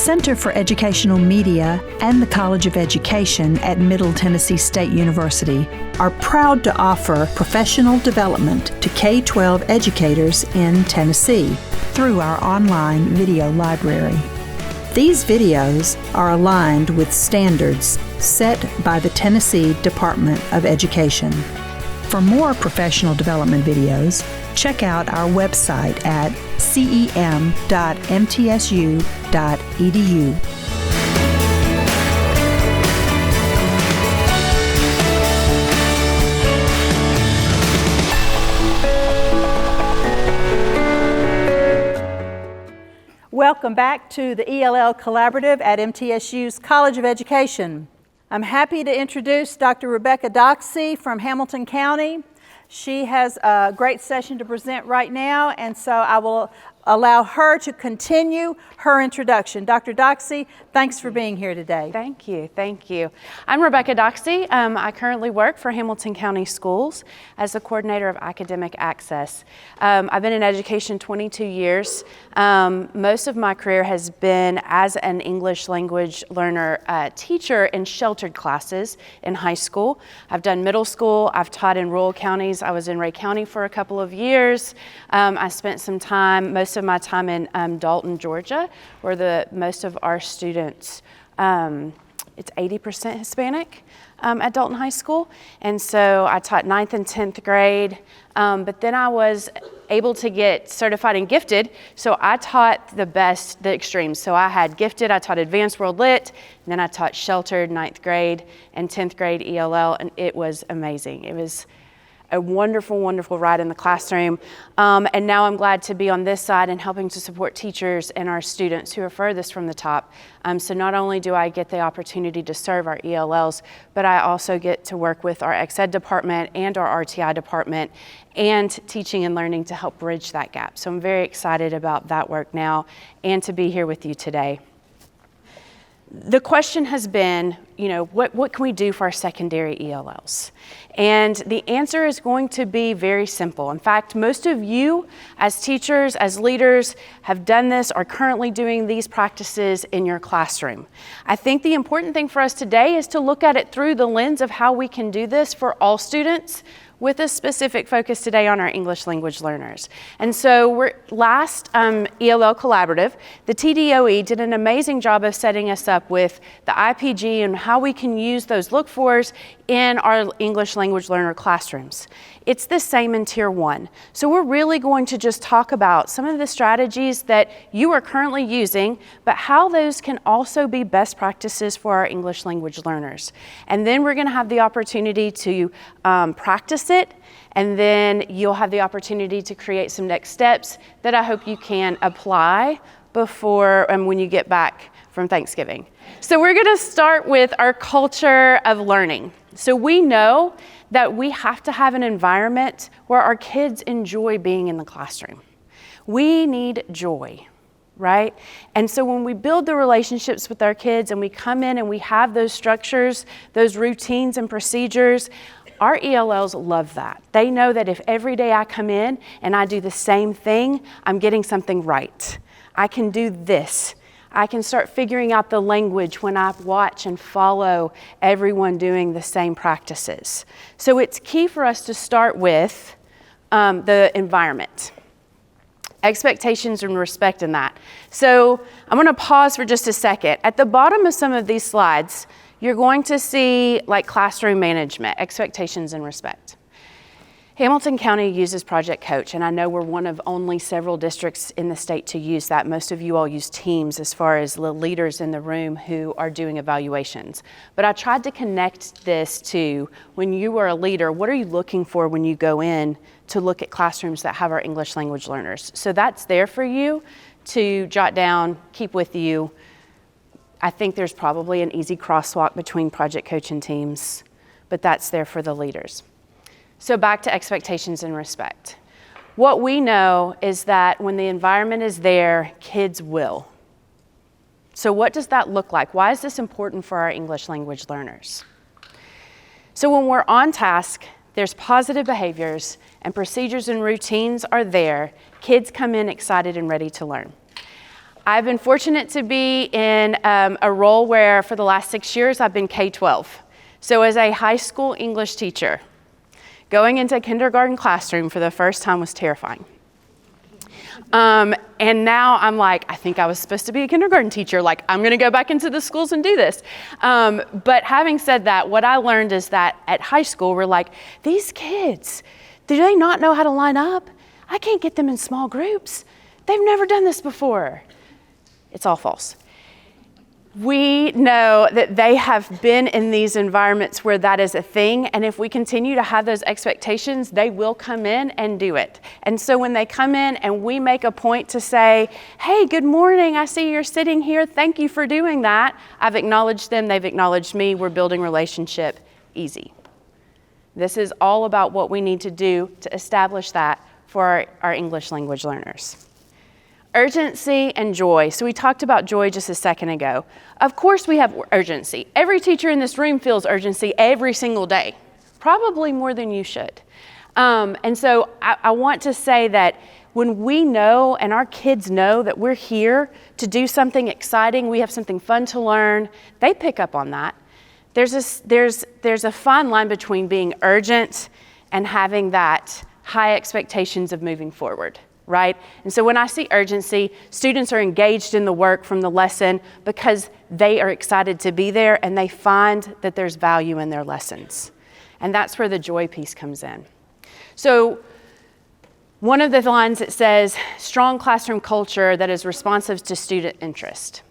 Center for Educational Media and the College of Education at Middle Tennessee State University are proud to offer professional development to K-12 educators in Tennessee through our online video library. These videos are aligned with standards set by the Tennessee Department of Education. For more professional development videos, check out our website at cem.mtsu.edu. Welcome back to the ELL Collaborative at MTSU's College of Education. I'm happy to introduce Dr. Rebecca Doxey from Hamilton County. She has a great session to present right now, and so I will allow her to continue her introduction. Dr. Doxey, thanks for being here today. Thank you, thank you. I'm Rebecca Doxey. I currently work for Hamilton County Schools as the coordinator of academic access. I've been in education 22 years. Most of my career has been as an English language learner teacher in sheltered classes in high school. I've done middle school. I've taught in rural counties. I was in Ray County for a couple of years. I spent some time, most of my time in Dalton, Georgia, where most of our students, it's 80% Hispanic at Dalton High School. And so I taught 9th and 10th grade, but then I was able to get certified in gifted, so I taught the extremes. So I had gifted, I taught advanced world lit, and then I taught sheltered 9th grade and 10th grade ELL, and it was amazing. It was a wonderful, wonderful ride in the classroom. And now I'm glad to be on this side and helping to support teachers and our students who are furthest from the top. So not only do I get the opportunity to serve our ELLs, but I also get to work with our Ex-Ed department and our RTI department and teaching and learning to help bridge that gap. So I'm very excited about that work now and to be here with you today. The question has been, what can we do for our secondary ELLs? And the answer is going to be very simple. In fact, most of you as teachers, as leaders, have done this, are currently doing these practices in your classroom. I think the important thing for us today is to look at it through the lens of how we can do this for all students, with a specific focus today on our English language learners. And so last ELL Collaborative, the TDOE did an amazing job of setting us up with the IPG and how we can use those look-fors in our English language learner classrooms. It's the same in Tier 1. So we're really going to just talk about some of the strategies that you are currently using, but how those can also be best practices for our English language learners. And then we're gonna have the opportunity to practice it, and then you'll have the opportunity to create some next steps that I hope you can apply before and when you get back from Thanksgiving. So we're gonna start with our culture of learning. So we know that we have to have an environment where our kids enjoy being in the classroom. We need joy, right? And so when we build the relationships with our kids and we come in and we have those structures, those routines and procedures, our ELLs love that. They know that if every day I come in and I do the same thing, I'm getting something right. I can do this. I can start figuring out the language when I watch and follow everyone doing the same practices. So it's key for us to start with the environment. Expectations and respect in that. So I'm gonna pause for just a second. At the bottom of some of these slides, you're going to see like classroom management, expectations and respect. Hamilton County uses Project Coach, and I know we're one of only several districts in the state to use that. Most of you all use teams as far as the leaders in the room who are doing evaluations. But I tried to connect this to when you are a leader, what are you looking for when you go in to look at classrooms that have our English language learners? So that's there for you to jot down, keep with you. I think there's probably an easy crosswalk between Project Coach and teams, but that's there for the leaders. So back to expectations and respect. What we know is that when the environment is there, kids will. So what does that look like? Why is this important for our English language learners? So when we're on task, there's positive behaviors and procedures and routines are there. Kids come in excited and ready to learn. I've been fortunate to be in a role where for the last 6 years I've been K-12. So as a high school English teacher, going into a kindergarten classroom for the first time was terrifying. And now I'm like, I think I was supposed to be a kindergarten teacher. Like, I'm going to go back into the schools and do this. But having said that, what I learned is that at high school, we're like, these kids, do they not know how to line up? I can't get them in small groups. They've never done this before. It's all false. We know that they have been in these environments where that is a thing, and if we continue to have those expectations, they will come in and do it. And so when they come in and we make a point to say, hey, good morning, I see you're sitting here, thank you for doing that. I've acknowledged them, they've acknowledged me, we're building relationship. Easy. This is all about what we need to do to establish that for our English language learners. Urgency and joy. So we talked about joy just a second ago. Of course we have urgency. Every teacher in this room feels urgency every single day, probably more than you should. And so I want to say that when we know and our kids know that we're here to do something exciting, we have something fun to learn, they pick up on that. There's a fine line between being urgent and having that high expectations of moving forward. Right? And so when I see urgency, students are engaged in the work from the lesson because they are excited to be there and they find that there's value in their lessons. And that's where the joy piece comes in. So one of the lines that says, strong classroom culture that is responsive to student interest.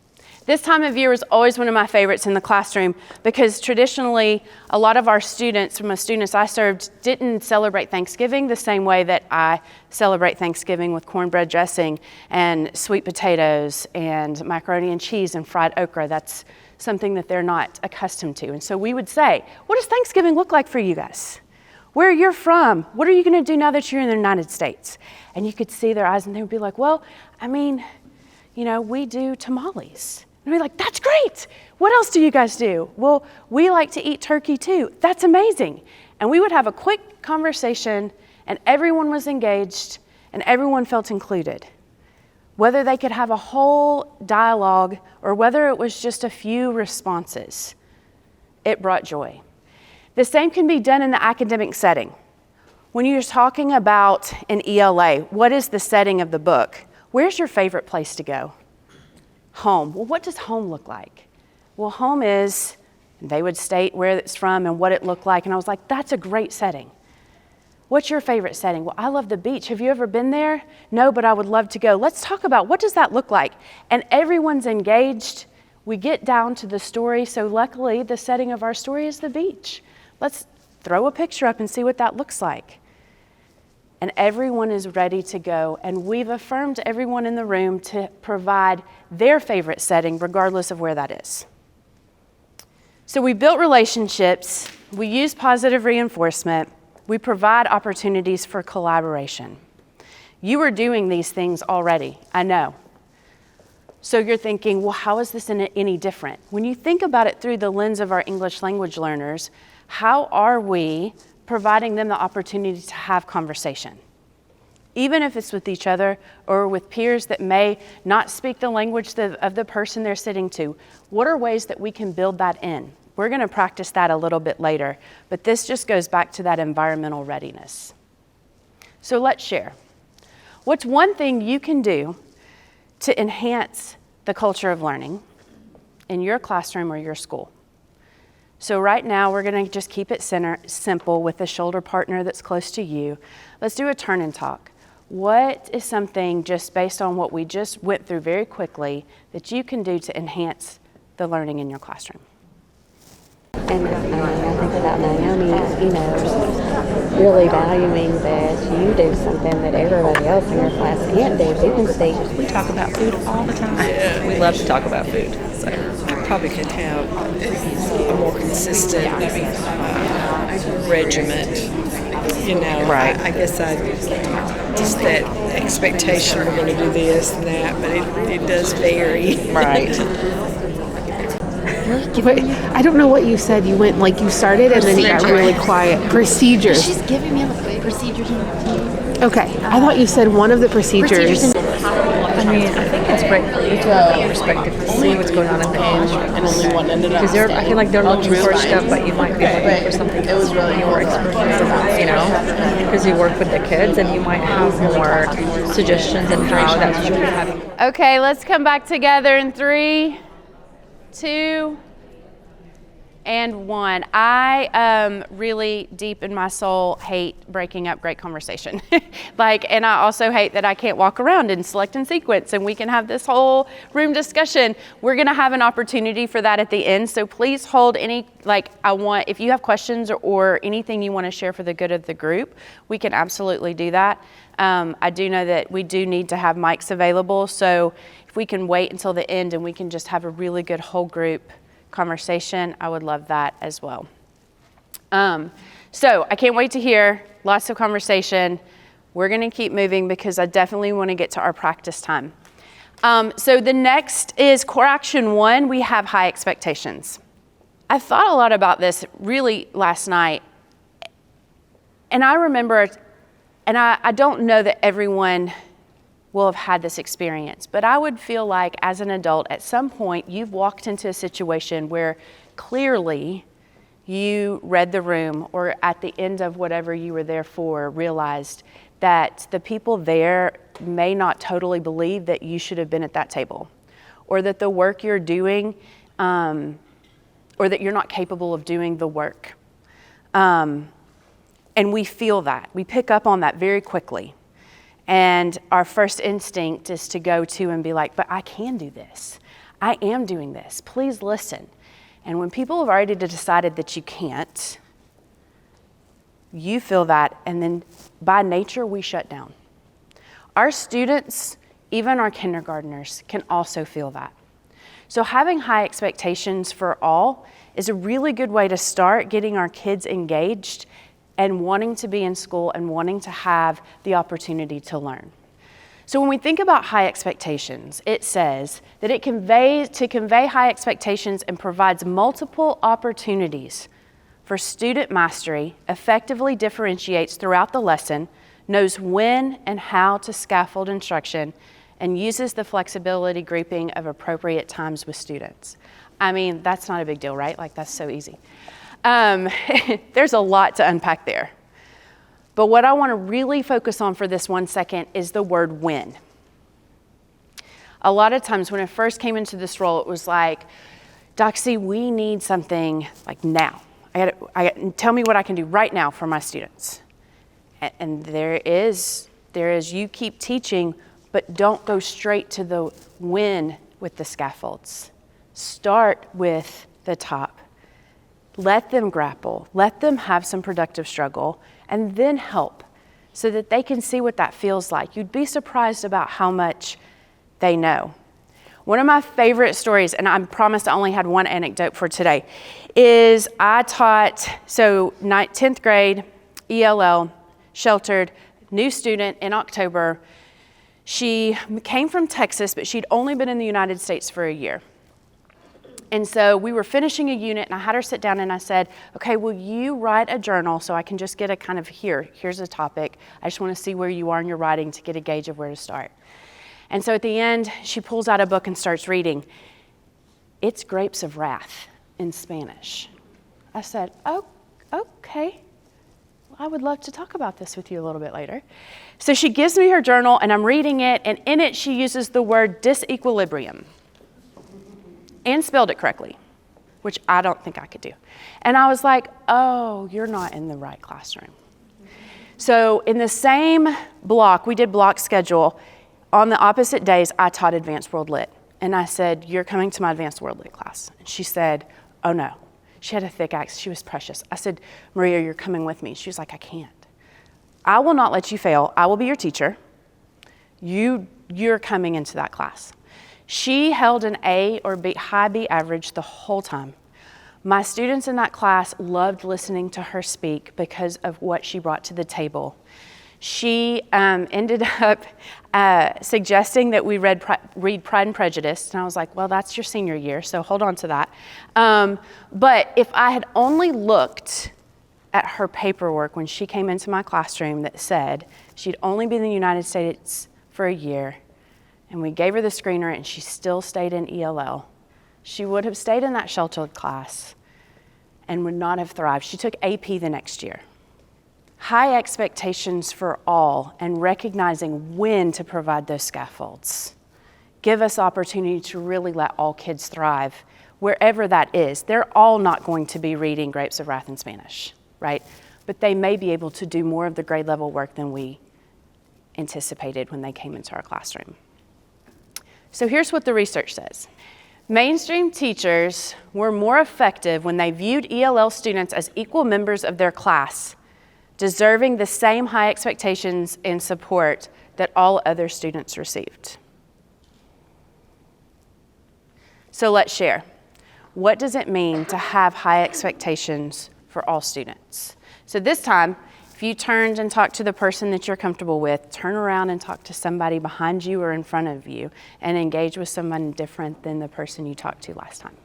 This time of year is always one of my favorites in the classroom because traditionally a lot of our students, my students I served, didn't celebrate Thanksgiving the same way that I celebrate Thanksgiving with cornbread dressing and sweet potatoes and macaroni and cheese and fried okra. That's something that they're not accustomed to. And so we would say, what does Thanksgiving look like for you guys? Where you're from? What are you going to do now that you're in the United States? And you could see their eyes and they would be like, well, I mean, you know, we do tamales. And we're like, that's great. What else do you guys do? Well, we like to eat turkey too. That's amazing. And we would have a quick conversation and everyone was engaged and everyone felt included. Whether they could have a whole dialogue or whether it was just a few responses, it brought joy. The same can be done in the academic setting. When you're talking about an ELA, what is the setting of the book? Where's your favorite place to go? Home. Well, what does home look like? Well, home is, they would state where it's from and what it looked like. And I was like, that's a great setting. What's your favorite setting? Well, I love the beach. Have you ever been there? No, but I would love to go. Let's talk about what does that look like? And everyone's engaged. We get down to the story. So luckily, the setting of our story is the beach. Let's throw a picture up and see what that looks like. And everyone is ready to go. And we've affirmed everyone in the room to provide their favorite setting, regardless of where that is. So we built relationships, we use positive reinforcement, we provide opportunities for collaboration. You are doing these things already, I know. So you're thinking, well, how is this any different? When you think about it through the lens of our English language learners, how are we providing them the opportunity to have conversation? Even if it's with each other or with peers that may not speak the language of the person they're sitting to, what are ways that we can build that in? We're going to practice that a little bit later, but this just goes back to that environmental readiness. So let's share. What's one thing you can do to enhance the culture of learning in your classroom or your school? So right now, we're going to just keep it simple with a shoulder partner that's close to you. Let's do a turn and talk. What is something, just based on what we just went through very quickly, that you can do to enhance the learning in your classroom? And I think about Naomi, really valuing that you do something that everybody else in your class can't do. You can see. We talk about food all the time. We love to talk about food. So I probably could have a more consistent regiment. Right. I guess just that expectation we're going to do this and that, but it does vary. Right. Wait, I don't know what you said. You went like you started and then it got really quiet. Procedures. She's giving me like procedures and routines. Okay, I thought you said one of the procedures. I mean, I think it's great for each perspective to see what's going on in the age. And only one ended up. Because I feel like they're looking for stuff, but you might be looking for something else really more expertise, you know? Because you work with the kids and you might have more suggestions and how that's should be having. Okay, let's come back together in 3, 2, and 1. I really deep in my soul hate breaking up great conversation. And I also hate that I can't walk around and select and sequence and we can have this whole room discussion. We're gonna have an opportunity for that at the end. So please hold any, if you have questions or anything you wanna share for the good of the group, we can absolutely do that. I do know that we do need to have mics available. So if we can wait until the end and we can just have a really good whole group conversation, I would love that as well. So I can't wait to hear lots of conversation. We're gonna keep moving because I definitely wanna get to our practice time. So the next is core action 1, we have high expectations. I thought a lot about this really last night, and I remember, and I don't know that everyone will have had this experience, but I would feel like as an adult, at some point, you've walked into a situation where clearly you read the room or at the end of whatever you were there for, realized that the people there may not totally believe that you should have been at that table, or that the work you're doing, or that you're not capable of doing the work. And we feel that. We pick up on that very quickly. And our first instinct is to go to and be like, but I can do this. I am doing this. Please listen. And when people have already decided that you can't, you feel that, and then by nature, we shut down. Our students, even our kindergartners, can also feel that. So having high expectations for all is a really good way to start getting our kids engaged and wanting to be in school and wanting to have the opportunity to learn. So when we think about high expectations, it says that it convey high expectations and provides multiple opportunities for student mastery, effectively differentiates throughout the lesson, knows when and how to scaffold instruction, and uses the flexibility grouping of appropriate times with students. I mean, that's not a big deal, right? Like, that's so easy. There's a lot to unpack there. But what I want to really focus on for this 1 second is the word when. A lot of times when I first came into this role, it was like, Doxy, we need something like now. Tell me what I can do right now for my students. And there is you keep teaching, but don't go straight to the when with the scaffolds. Start with the top. Let them grapple, let them have some productive struggle, and then help so that they can see what that feels like. You'd be surprised about how much they know. One of my favorite stories, and I promise I only had one anecdote for today, is I taught, 10th grade, ELL, sheltered, new student in October. She came from Texas, but she'd only been in the United States for a year. And so we were finishing a unit and I had her sit down and I said, okay, will you write a journal so I can just get a kind of here's a topic. I just want to see where you are in your writing to get a gauge of where to start. And so at the end, she pulls out a book and starts reading. It's Grapes of Wrath in Spanish. I said, oh, okay. Well, I would love to talk about this with you a little bit later. So she gives me her journal and I'm reading it, and in it she uses the word disequilibrium. And spelled it correctly, which I don't think I could do. And I was like, oh, you're not in the right classroom. So in the same block, we did block schedule. On the opposite days, I taught Advanced World Lit. And I said, you're coming to my Advanced World Lit class. And she said, oh no. She had a thick accent. She was precious. I said, Maria, you're coming with me. She was like, I can't. I will not let you fail. I will be your teacher. You're coming into that class. She held an A or B, high B average the whole time. My students in that class loved listening to her speak because of what she brought to the table. She ended up suggesting that we read Pride and Prejudice, and I was like, well, that's your senior year, so hold on to that. But if I had only looked at her paperwork when she came into my classroom that said she'd only been in the United States for a year, and we gave her the screener and she still stayed in ELL, she would have stayed in that sheltered class and would not have thrived. She took AP the next year. High expectations for all and recognizing when to provide those scaffolds give us opportunity to really let all kids thrive wherever that is. They're all not going to be reading Grapes of Wrath in Spanish, right? But they may be able to do more of the grade level work than we anticipated when they came into our classroom. So here's what the research says. Mainstream teachers were more effective when they viewed ELL students as equal members of their class, deserving the same high expectations and support that all other students received. So let's share. What does it mean to have high expectations for all students? So this time, if you turned and talked to the person that you're comfortable with, turn around and talk to somebody behind you or in front of you and engage with someone different than the person you talked to last time.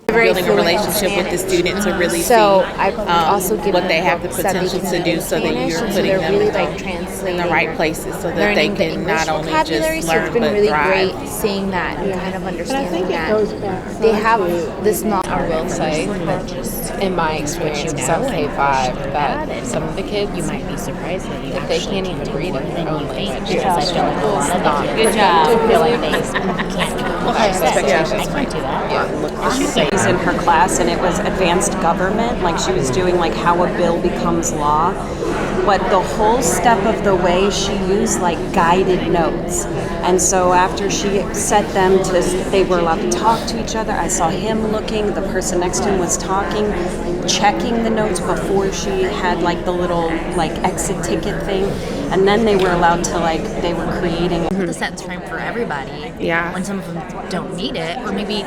Building a relationship with the students to really see what they have the potential to do so that you're putting them in the right places so that they can not only just learn so it's been but really thrive. great seeing that and kind of understanding that they have this knowledge. I will say that in my experience, because I'm K-5, that some of the kids, you might be surprised that if they can't even read in their own language, good job. Feel like they can't expectations. She's in her class, and it was advanced government, like she was doing like how a bill becomes law. But the whole step of the way she used like guided notes. And so after she set them to, they were allowed to talk to each other. I saw him looking, the person next to him was talking, checking the notes before she had like the little like exit ticket thing. And then they were allowed to like, they were creating the sentence frame for everybody. Yeah. When some of them don't need it, or maybe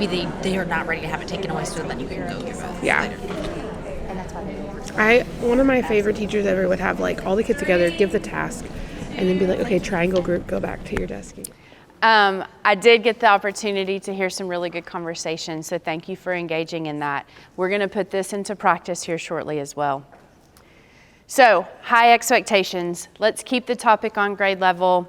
they are not ready to have it taken away, so then you can go through it. Yeah. One of my favorite teachers ever would have like all the kids together, give the task, and then be like, okay, triangle group, go back to your desk. I did get the opportunity to hear some really good conversations, so thank you for engaging in that. We're going to put this into practice here shortly as well. So, high expectations. Let's keep the topic on grade level.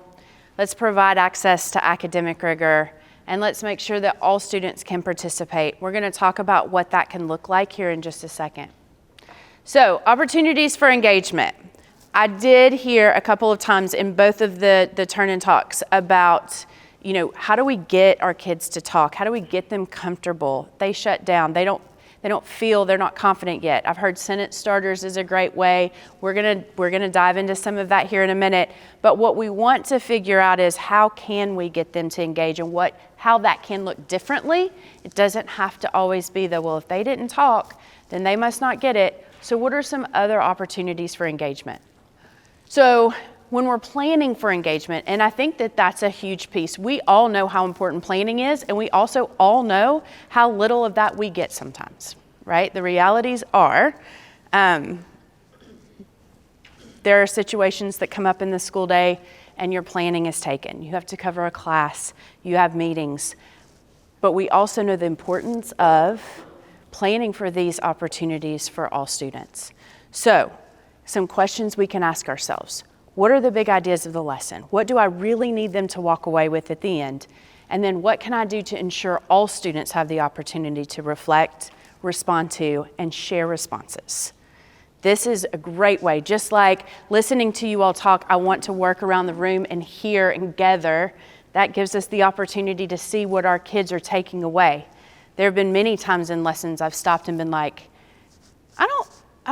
Let's provide access to academic rigor. And let's make sure that all students can participate. We're going to talk about what that can look like here in just a second. So, opportunities for engagement. I did hear a couple of times in both of the turn-in talks about, how do we get our kids to talk? How do we get them comfortable? They shut down. They don't feel, they're not confident yet. I've heard sentence starters is a great way. We're gonna dive into some of that here in a minute. But what we want to figure out is how can we get them to engage and how that can look differently. It doesn't have to always be if they didn't talk, then they must not get it. So what are some other opportunities for engagement? So when we're planning for engagement, and I think that that's a huge piece, we all know how important planning is, and we also all know how little of that we get sometimes, right? The realities are, there are situations that come up in the school day and your planning is taken. You have to cover a class, you have meetings, but we also know the importance of planning for these opportunities for all students. So, some questions we can ask ourselves. What are the big ideas of the lesson? What do I really need them to walk away with at the end? And then what can I do to ensure all students have the opportunity to reflect, respond to, and share responses? This is a great way. Just like listening to you all talk, I want to work around the room and hear and gather. That gives us the opportunity to see what our kids are taking away. There have been many times in lessons I've stopped and been like, I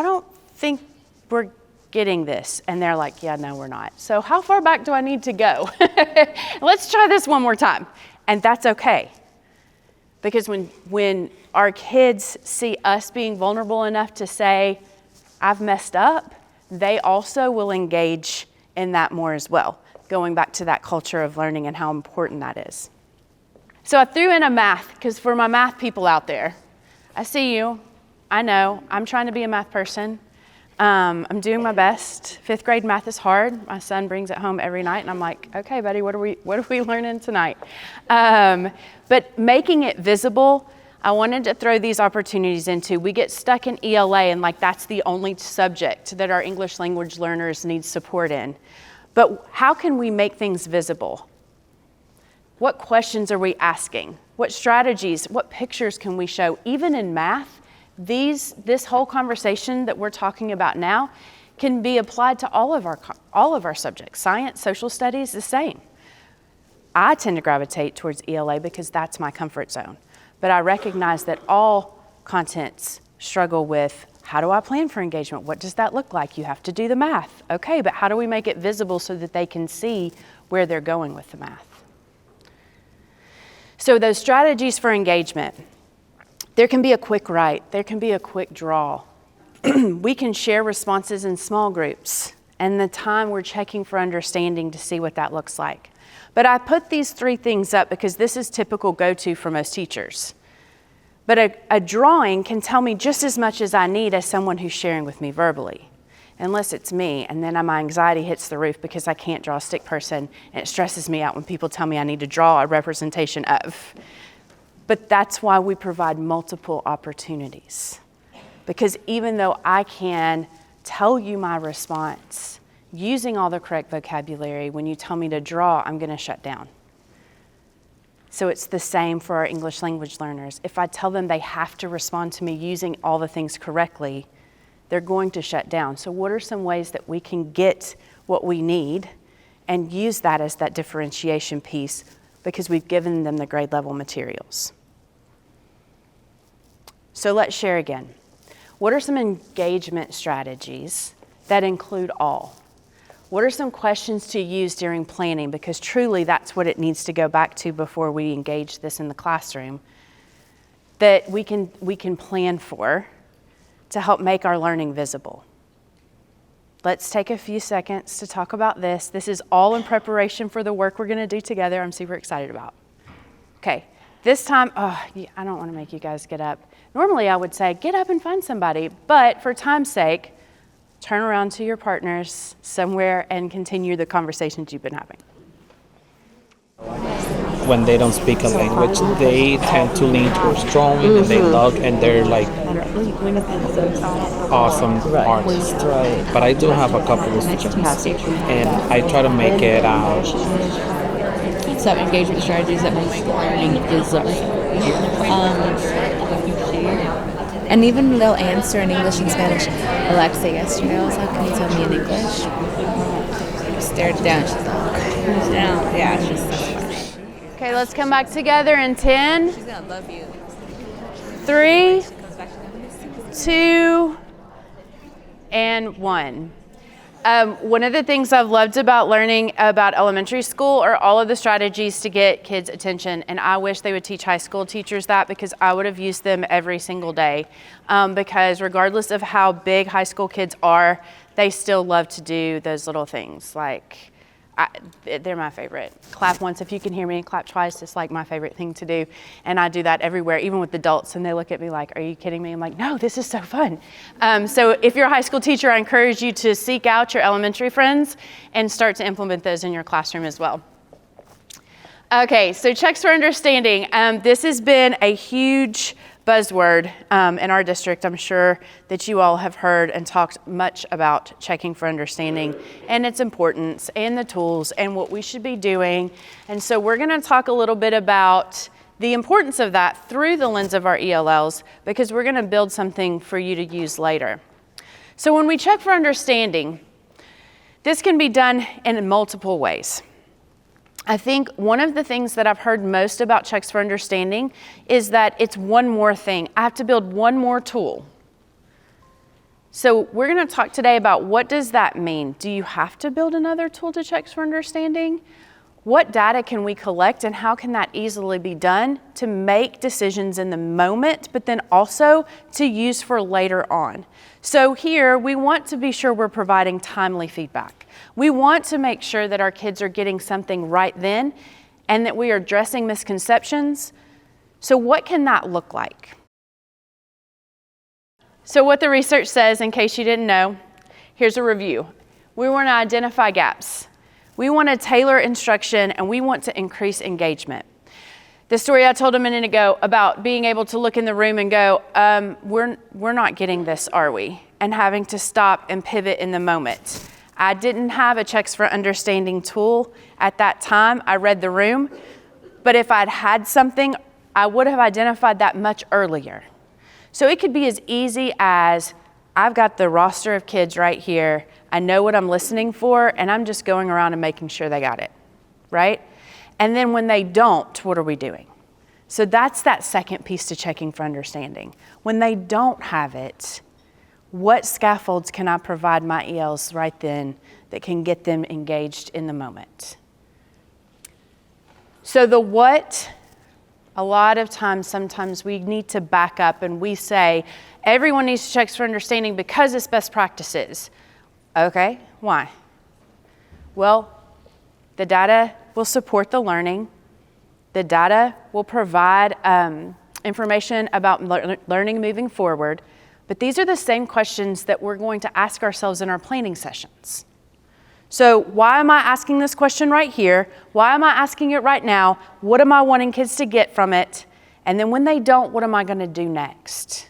don't think we're getting this. And they're like, yeah, no, we're not. So how far back do I need to go? Let's try this one more time. And that's okay. Because when our kids see us being vulnerable enough to say, I've messed up, they also will engage in that more as well. Going back to that culture of learning and how important that is. So I threw in a math, because for my math people out there, I see you, I know, I'm trying to be a math person. I'm doing my best. 5th grade math is hard. My son brings it home every night, and I'm like, okay, buddy, what are we learning tonight? But making it visible, I wanted to throw these opportunities into. We get stuck in ELA, and like that's the only subject that our English language learners need support in. But how can we make things visible? What questions are we asking? What strategies, what pictures can we show? Even in math, this whole conversation that we're talking about now can be applied to all of our subjects. Science, social studies, the same. I tend to gravitate towards ELA because that's my comfort zone. But I recognize that all contents struggle with, how do I plan for engagement? What does that look like? You have to do the math. Okay, but how do we make it visible so that they can see where they're going with the math? So those strategies for engagement, there can be a quick write, there can be a quick draw. We can share responses in small groups, and the time we're checking for understanding to see what that looks like. But I put these 3 things up because this is typical go-to for most teachers. But a drawing can tell me just as much as I need as someone who's sharing with me verbally, unless it's me, and then my anxiety hits the roof because I can't draw a stick person, and it stresses me out when people tell me I need to draw a representation of. But that's why we provide multiple opportunities. Because even though I can tell you my response using all the correct vocabulary, when you tell me to draw, I'm going to shut down. So it's the same for our English language learners. If I tell them they have to respond to me using all the things correctly, they're going to shut down. So what are some ways that we can get what we need and use that as that differentiation piece because we've given them the grade level materials? So let's share again. What are some engagement strategies that include all? What are some questions to use during planning? Because truly that's what it needs to go back to before we engage this in the classroom, that we can plan for to help make our learning visible. Let's take a few seconds to talk about this. This is all in preparation for the work we're going to do together. I'm super excited about. Okay, this time, I don't want to make you guys get up. Normally I would say, get up and find somebody, but for time's sake, turn around to your partners somewhere and continue the conversations you've been having. When they don't speak a language, they tend to lean towards drawing, and they look, and they're like awesome artists. But I do have a couple of students, and I try to make it some engagement strategies that make learning visible. And even they'll answer in English and Spanish. Alexa yesterday, I was like, can you tell me in English? I stared down. She's like, okay. Yeah, she's so funny. Okay, let's come back together in 10. She's gonna love you. 3, 2, and 1. One of the things I've loved about learning about elementary school are all of the strategies to get kids' attention, and I wish they would teach high school teachers that because I would have used them every single day. Because regardless of how big high school kids are, they still love to do those little things. Like, they're my favorite. Clap once if you can hear me, and clap twice. It's like my favorite thing to do. And I do that everywhere, even with adults, and they look at me like, are you kidding me? I'm like, no, this is so fun. So if you're a high school teacher, I encourage you to seek out your elementary friends and start to implement those in your classroom as well. Okay, so checks for understanding. This has been a huge buzzword in our district. I'm sure that you all have heard and talked much about checking for understanding and its importance and the tools and what we should be doing. And so we're going to talk a little bit about the importance of that through the lens of our ELLs, because we're going to build something for you to use later. So when we check for understanding, this can be done in multiple ways. I think one of the things that I've heard most about checks for understanding is that it's one more thing. I have to build one more tool. So we're going to talk today about what does that mean? Do you have to build another tool to checks for understanding? What data can we collect, and how can that easily be done to make decisions in the moment, but then also to use for later on? So here we want to be sure we're providing timely feedback. We want to make sure that our kids are getting something right then and that we are addressing misconceptions. So what can that look like? So what the research says, in case you didn't know, here's a review. We want to identify gaps. We want to tailor instruction, and we want to increase engagement. The story I told a minute ago about being able to look in the room and go, we're not getting this, are we? And having to stop and pivot in the moment. I didn't have a checks for understanding tool at that time. I read the room, but if I'd had something, I would have identified that much earlier. So it could be as easy as, I've got the roster of kids right here. I know what I'm listening for, and I'm just going around and making sure they got it, right? And then when they don't, what are we doing? So that's that second piece to checking for understanding. When they don't have it, what scaffolds can I provide my ELs right then that can get them engaged in the moment? So the what, a lot of times, sometimes we need to back up and we say, everyone needs to check for understanding because it's best practices. Okay, why? Well, the data will support the learning. The data will provide information about learning moving forward. But these are the same questions that we're going to ask ourselves in our planning sessions. So why am I asking this question right here? Why am I asking it right now? What am I wanting kids to get from it? And then when they don't, what am I going to do next?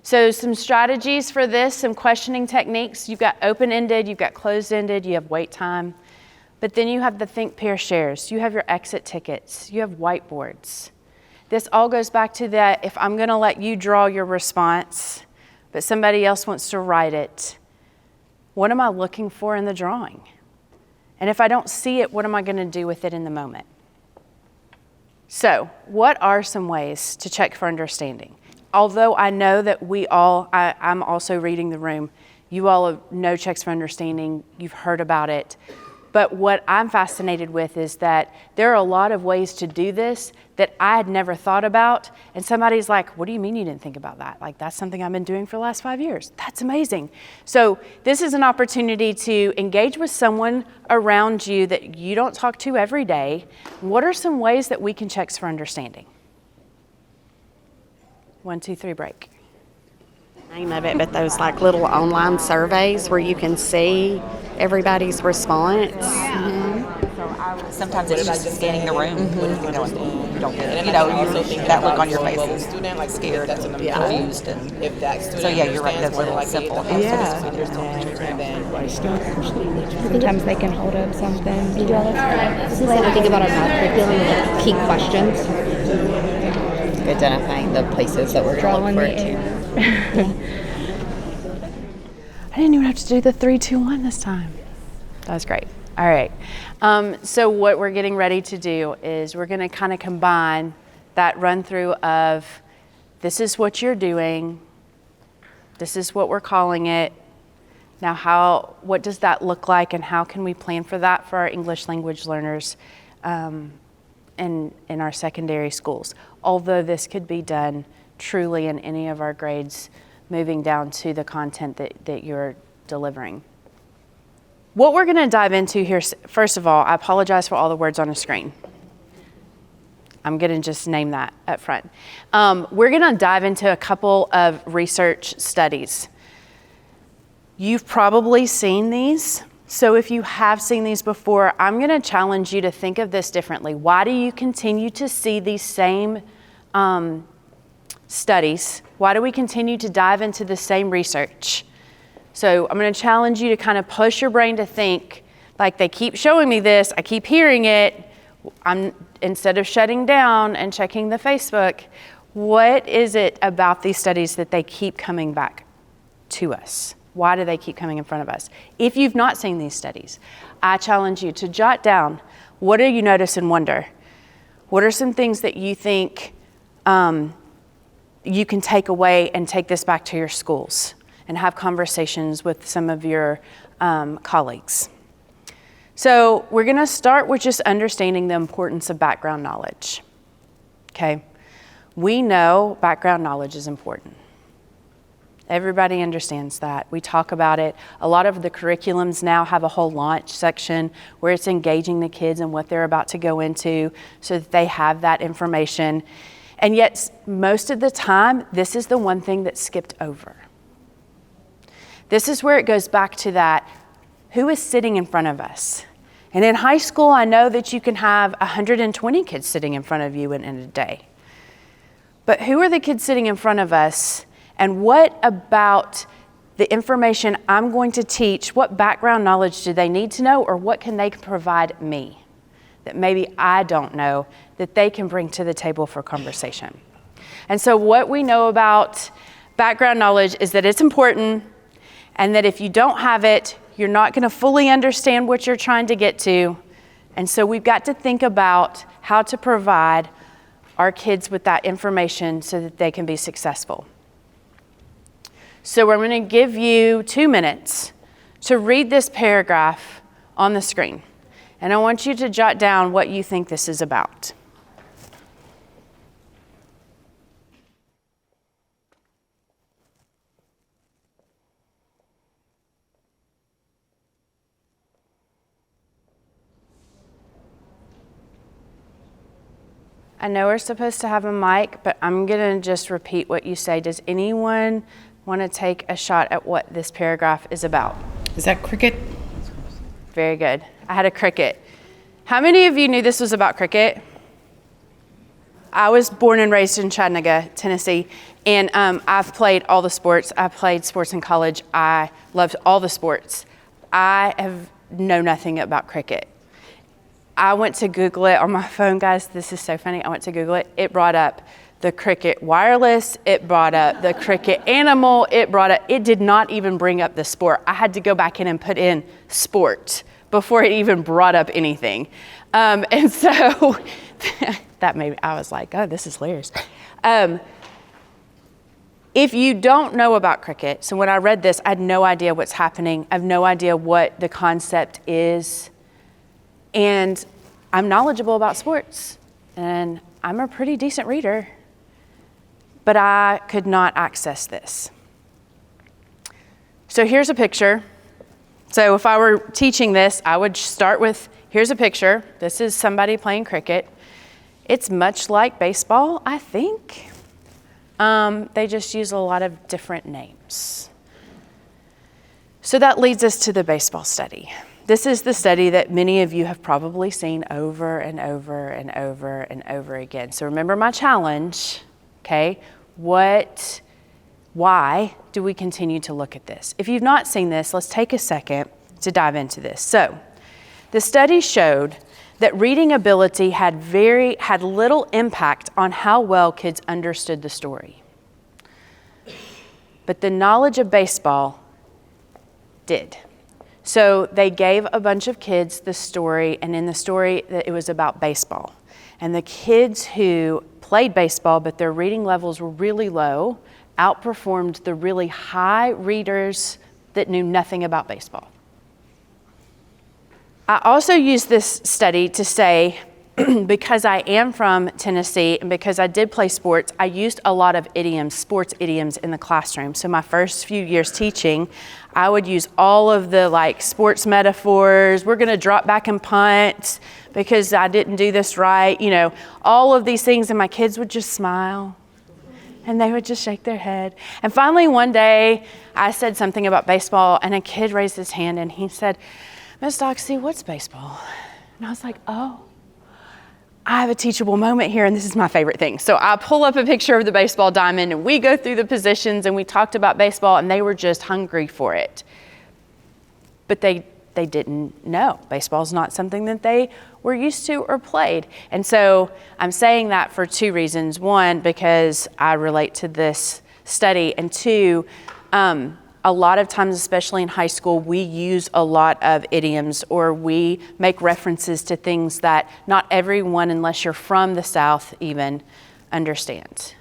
So some strategies for this, some questioning techniques. You've got open-ended, you've got closed-ended, you have wait time. But then you have the think, pair, shares. You have your exit tickets. You have whiteboards. This all goes back to that, if I'm going to let you draw your response, but somebody else wants to write it, what am I looking for in the drawing? And if I don't see it, what am I going to do with it in the moment? So, what are some ways to check for understanding? Although I know that I'm also reading the room, you all know checks for understanding, you've heard about it. But what I'm fascinated with is that there are a lot of ways to do this that I had never thought about. And somebody's like, what do you mean you didn't think about that? Like, that's something I've been doing for the last 5 years. That's amazing. So this is an opportunity to engage with someone around you that you don't talk to every day. What are some ways that we can check for understanding? 1, 2, 3, break. Name of it, but those like little online surveys where you can see everybody's response. Sometimes it's just scanning the room. You know, you don't get it. You know, that look on your face is scared and confused. And so yeah, you're right. That's little simple. Sometimes they can hold up something. We do all this. This is what I think about our math curriculum, like key questions. Identifying the places that we're drawing for it too. I didn't even have to do the 3, 2, 1 this time. That was great. All right. So what we're getting ready to do is we're going to kind of combine that run through of this is what you're doing. This is what we're calling it. Now, what does that look like, and how can we plan for that for our English language learners in our secondary schools? Although this could be done truly in any of our grades, moving down to the content that you're delivering. What we're going to dive into here, first of all, I apologize for all the words on the screen. I'm going to just name that up front. We're going to dive into a couple of research studies. You've probably seen these. So if you have seen these before, I'm going to challenge you to think of this differently. Why do you continue to see these same studies? Why do we continue to dive into the same research? So I'm going to challenge you to kind of push your brain to think, like, they keep showing me this, I keep hearing it, instead of shutting down and checking the Facebook, what is it about these studies that they keep coming back to us? Why do they keep coming in front of us? If you've not seen these studies, I challenge you to jot down, what do you notice and wonder? What are some things that you think you can take away and take this back to your schools and have conversations with some of your colleagues? So we're going to start with just understanding the importance of background knowledge. Okay? We know background knowledge is important. Everybody understands that. We talk about it. A lot of the curriculums now have a whole launch section where it's engaging the kids in what they're about to go into so that they have that information. And yet, most of the time, this is the one thing that's skipped over. This is where it goes back to that, who is sitting in front of us? And in high school, I know that you can have 120 kids sitting in front of you in a day. But who are the kids sitting in front of us? And what about the information I'm going to teach, what background knowledge do they need to know, or what can they provide me that maybe I don't know that they can bring to the table for conversation? And so what we know about background knowledge is that it's important, and that if you don't have it, you're not going to fully understand what you're trying to get to. And so we've got to think about how to provide our kids with that information so that they can be successful. So we're going to give you 2 minutes to read this paragraph on the screen. And I want you to jot down what you think this is about. I know we're supposed to have a mic, but I'm going to just repeat what you say. Does anyone want to take a shot at what this paragraph is about? Is that cricket? Very good. I had a cricket. How many of you knew this was about cricket? I was born and raised in Chattanooga, Tennessee, and I've played all the sports. I played sports in college. I loved all the sports. I know nothing about cricket. I went to Google it on my phone, guys. This is so funny. I went to Google it. It brought up the cricket wireless. It brought up the cricket animal. It did not even bring up the sport. I had to go back in and put in sport before it even brought up anything. And so that made me, I was like, oh, this is hilarious. If you don't know about cricket, so when I read this, I had no idea what's happening. I have no idea what the concept is. And I'm knowledgeable about sports, and I'm a pretty decent reader, but I could not access this. So here's a picture. So if I were teaching this, I would start with, here's a picture. This is somebody playing cricket. It's much like baseball, I think. They just use a lot of different names. So that leads us to the baseball study. This is the study that many of you have probably seen over and over and over and over again. So remember my challenge, okay? Why do we continue to look at this? If you've not seen this, let's take a second to dive into this. So the study showed that reading ability had little impact on how well kids understood the story. But the knowledge of baseball did. So they gave a bunch of kids the story, and in the story it was about baseball. And the kids who played baseball, but their reading levels were really low, outperformed the really high readers that knew nothing about baseball. I also used this study to say, because I am from Tennessee and because I did play sports, I used a lot of idioms, sports idioms in the classroom. So my first few years teaching, I would use all of the sports metaphors. We're going to drop back and punt because I didn't do this right. All of these things, and my kids would just smile and they would just shake their head. And finally one day I said something about baseball, and a kid raised his hand and he said, "Miss Doxy, what's baseball?" And I was like, oh, I have a teachable moment here, and this is my favorite thing. So I pull up a picture of the baseball diamond, and we go through the positions, and we talked about baseball, and they were just hungry for it. But they didn't know. Baseball's not something that they were used to or played. And so I'm saying that for 2 reasons. 1, because I relate to this study, and 2, a lot of times, especially in high school, we use a lot of idioms, or we make references to things that not everyone, unless you're from the South even, understands.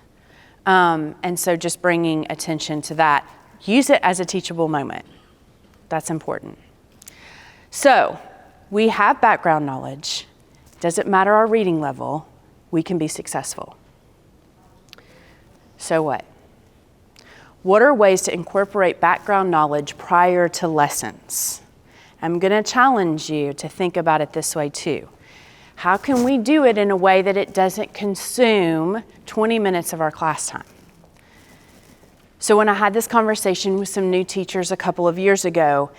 And so just bringing attention to that. Use it as a teachable moment. That's important. So we have background knowledge. Doesn't matter our reading level, we can be successful. So what? What are ways to incorporate background knowledge prior to lessons? I'm going to challenge you to think about it this way too. How can we do it in a way that it doesn't consume 20 minutes of our class time? So when I had this conversation with some new teachers a couple of years ago,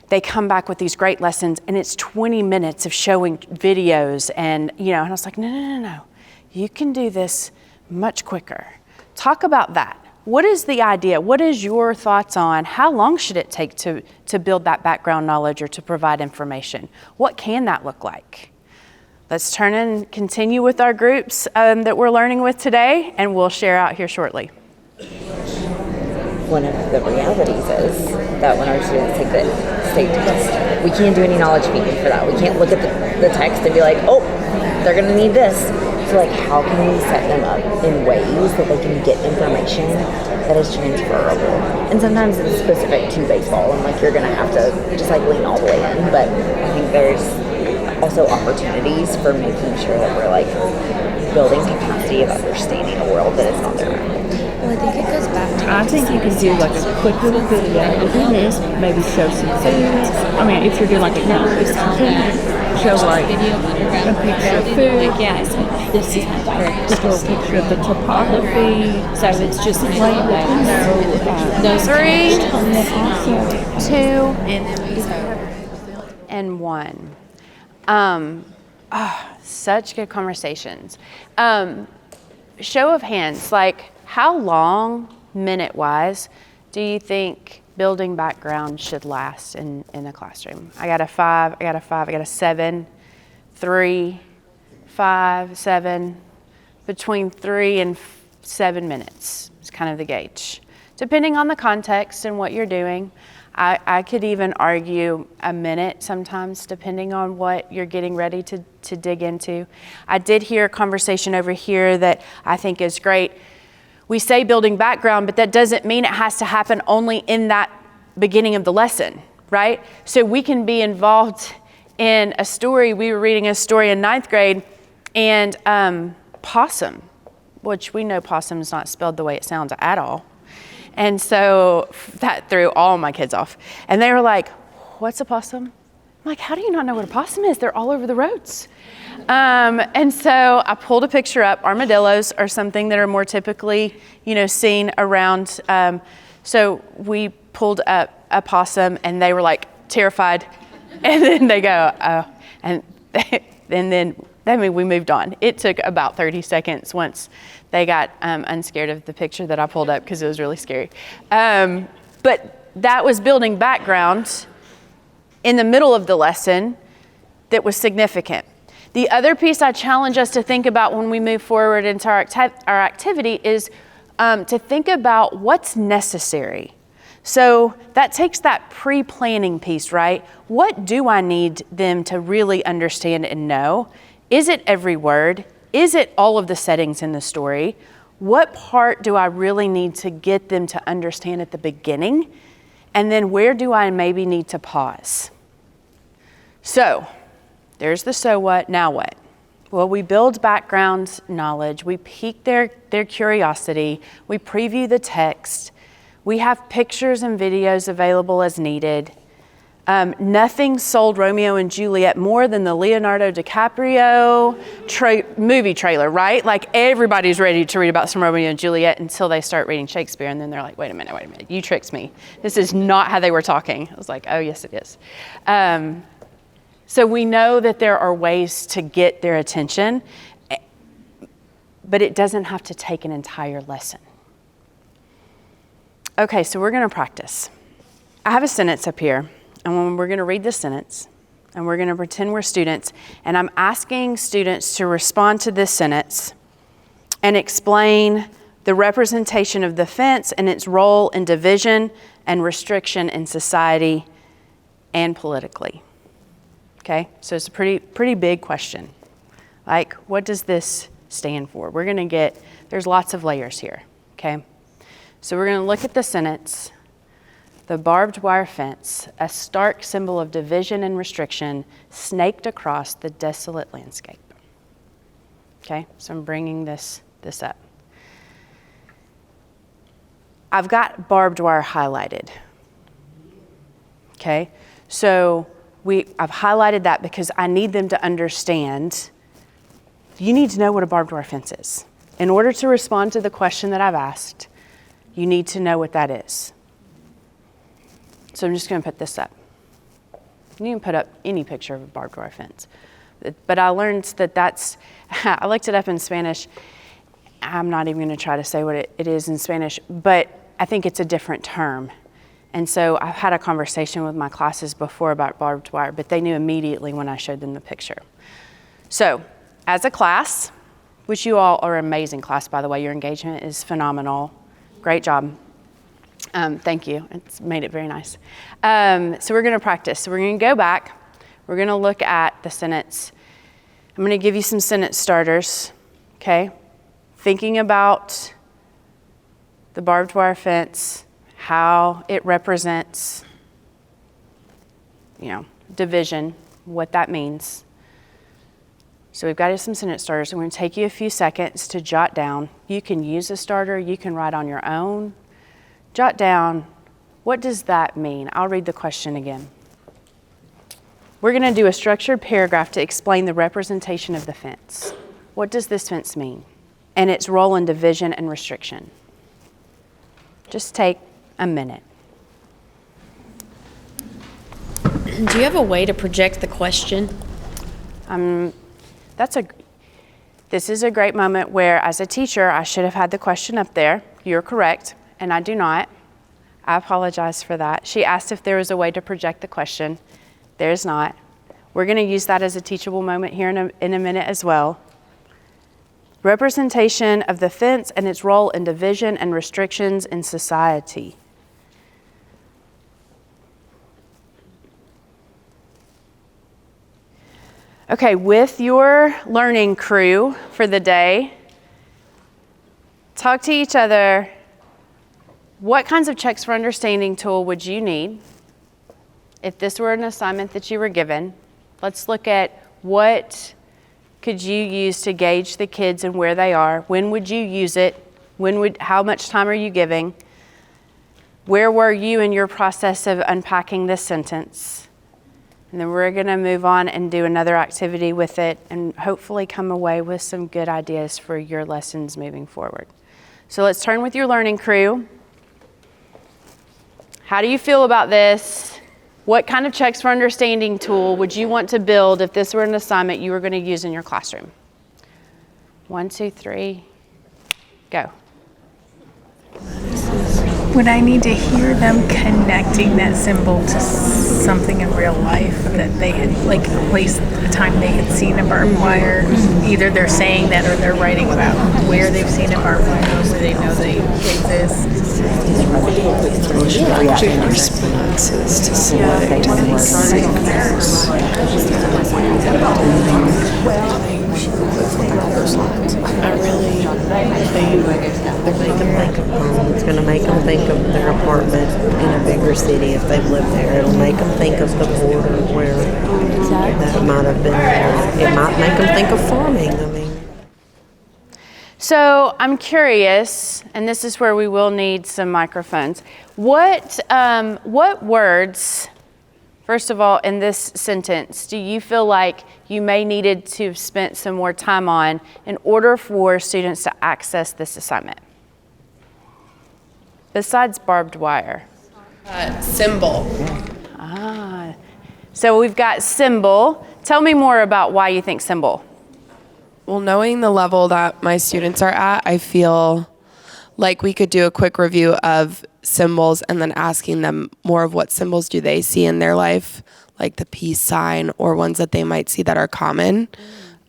they come back with these great lessons and it's 20 minutes of showing videos and I was like, no. You can do this much quicker. Talk about that. What is the idea? What is your thoughts on how long should it take to build that background knowledge or to provide information? What can that look like? Let's turn and continue with our groups that we're learning with today, and we'll share out here shortly. One of the realities is that when our students take the state test, we can't do any knowledge speaking for that. We can't look at the text and be like, oh, they're going to need this. So like, how can we set them up in ways that they can get information that is transferable? And sometimes it's specific to baseball, and like you're going to have to just like lean all the way in. But I think there's also opportunities for making sure that we're like building capacity of understanding a world that is not their own. Well, I think it goes back to... I think you can do like a quick little video, maybe show some things. I mean, if you're doing like a show like a picture of food, this is just a little picture of the topography. So it's just like, those 3, 2, and 1. Such good conversations. Show of hands, like how long, minute-wise, do you think building background should last in the classroom? I got a 5, I got a 5, I got a 7, 3, 5, 7, between 3 and 7 minutes is kind of the gauge. Depending on the context and what you're doing, I could even argue a minute sometimes, depending on what you're getting ready to dig into. I did hear a conversation over here that I think is great. We say building background, but that doesn't mean it has to happen only in that beginning of the lesson, right? So we can be involved in a story. We were reading a story in 9th grade, and possum, which we know possum is not spelled the way it sounds at all. And so that threw all my kids off. And they were like, what's a possum? I'm like, how do you not know what a possum is? They're all over the roads. And so I pulled a picture up. Armadillos are something that are more typically, seen around. So we pulled up a possum and they were like terrified. And then they go, oh, and then we moved on. It took about 30 seconds once they got unscared of the picture that I pulled up because it was really scary. But that was building background in the middle of the lesson that was significant. The other piece I challenge us to think about when we move forward into our activity is to think about what's necessary. So that takes that pre-planning piece, right? What do I need them to really understand and know? Is it every word? Is it all of the settings in the story? What part do I really need to get them to understand at the beginning? And then where do I maybe need to pause? So there's the so what, now what? Well, we build background knowledge. We pique their curiosity. We preview the text. We have pictures and videos available as needed. Nothing sold Romeo and Juliet more than the Leonardo DiCaprio movie trailer, right? Like everybody's ready to read about some Romeo and Juliet until they start reading Shakespeare, and then they're like, wait a minute, you tricked me. This is not how they were talking. I was like, oh, yes, it is. So we know that there are ways to get their attention, but it doesn't have to take an entire lesson. Okay, so we're going to practice. I have a sentence up here. And we're going to read the sentence, and we're going to pretend we're students, and I'm asking students to respond to this sentence and explain the representation of the fence and its role in division and restriction in society and politically. Okay, so it's a pretty big question. Like, what does this stand for? We're going to get, there's lots of layers here, okay? So we're going to look at the sentence. The barbed wire fence, a stark symbol of division and restriction, snaked across the desolate landscape. Okay, so I'm bringing this up. I've got barbed wire highlighted. Okay, so I've highlighted that because I need them to understand. You need to know what a barbed wire fence is. In order to respond to the question that I've asked, you need to know what that is. So I'm just going to put this up. You can put up any picture of a barbed wire fence. But I learned that I looked it up in Spanish. I'm not even going to try to say what it is in Spanish, but I think it's a different term. And so I've had a conversation with my classes before about barbed wire, but they knew immediately when I showed them the picture. So as a class, which you all are an amazing class, by the way, your engagement is phenomenal. Great job. Thank you. It's made it very nice. So we're going to practice. So we're going to go back. We're going to look at the sentence. I'm going to give you some sentence starters, okay? Thinking about the barbed wire fence, how it represents, division, what that means. So we've got some sentence starters. I'm going to take you a few seconds to jot down. You can use a starter. You can write on your own. Jot down, what does that mean? I'll read the question again. We're going to do a structured paragraph to explain the representation of the fence. What does this fence mean? And its role in division and restriction. Just take a minute. Do you have a way to project the question? This is a great moment where, as a teacher, I should have had the question up there. You're correct. And I do not. I apologize for that. She asked if there was a way to project the question. There's not. We're going to use that as a teachable moment here in a minute as well. Representation of the fence and its role in division and restrictions in society. Okay, with your learning crew for the day, talk to each other. What kinds of checks for understanding tool would you need if this were an assignment that you were given? Let's look at what could you use to gauge the kids and where they are. When would you use it? How much time are you giving? Where were you in your process of unpacking this sentence? And then we're going to move on and do another activity with it and hopefully come away with some good ideas for your lessons moving forward. So let's turn with your learning crew. How do you feel about this? What kind of checks for understanding tool would you want to build if this were an assignment you were going to use in your classroom? 1, 2, 3, go. Would I need to hear them connecting that symbol to something in real life that they had, like a place, a time they had seen a barbed wire? Either they're saying that or they're writing about where they've seen a barbed wire, so they know they exist. Responses to select and signals. I really think they're making them think of home. It's going to make them think of their apartment in a bigger city if they've lived there. It'll make them think of the border where that might have been there. It might make them think of farming. So I'm curious, and this is where we will need some microphones. What words, first of all, in this sentence, do you feel like you may needed to have spent some more time on in order for students to access this assignment? Besides barbed wire. Symbol. So we've got symbol. Tell me more about why you think symbol. Well, knowing the level that my students are at, I feel like we could do a quick review of symbols and then asking them more of what symbols do they see in their life, like the peace sign or ones that they might see that are common.